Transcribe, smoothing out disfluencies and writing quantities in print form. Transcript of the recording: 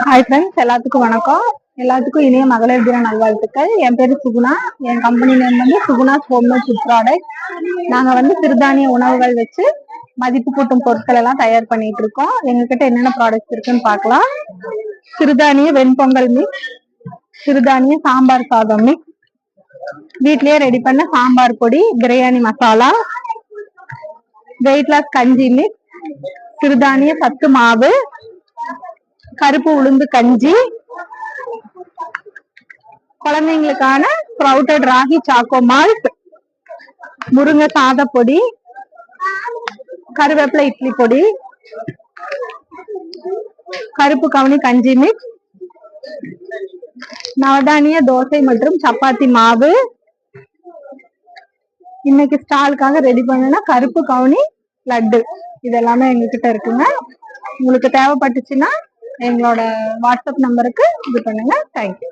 Hi friends, எல்லாத்துக்கும் வணக்கம். எல்லாத்துக்கும் இனிய மகளிர் தின நல்வாழ்த்துக்கள். என் பேரு சுகுணா. என் கம்பெனி நேம் வந்து சுகுணாஸ் ஹோம்மேட் ஃபுட் ப்ராடக்ட். நாங்க வந்து சிறுதானிய உணவுகள் வச்சு மதிப்பு கூட்டும் பொருட்கள் எல்லாம் தயார் பண்ணிட்டு இருக்கோம். எங்ககிட்ட என்னென்ன ப்ராடக்ட்ஸ் இருக்குன்னு பார்க்கலாம். சிறுதானிய வெண்பொங்கல் மிக்ஸ், சிறுதானிய சாம்பார் சாதம் மிக்ஸ், வீட்லயே ரெடி பண்ண சாம்பார் பொடி, பிரியாணி மசாலா, வெயிட் லாஸ் கஞ்சி மிக்ஸ், சிறுதானிய சத்து மாவு, கருப்பு உளுந்து கஞ்சி, குழந்தைங்களுக்கான ஸ்ப்ரவுட்டட் ராகி சாக்கோ மால்ட், முருங்கை சாத பொடி, கருவேப்பிலை இட்லி பொடி, கருப்பு கவுனி கஞ்சி மிக்ஸ், நவதானிய தோசை மற்றும் சப்பாத்தி மாவு. இன்னைக்கு ஸ்டாலுக்காக ரெடி பண்ணுனா கருப்பு கவுனி லட்டு. இதெல்லாமே எங்ககிட்ட இருக்குங்க. உங்களுக்கு தேவைப்பட்டுச்சுன்னா எங்களோட வாட்ஸ்அப் நம்பருக்கு இது பண்ணுங்க. தேங்க்யூ.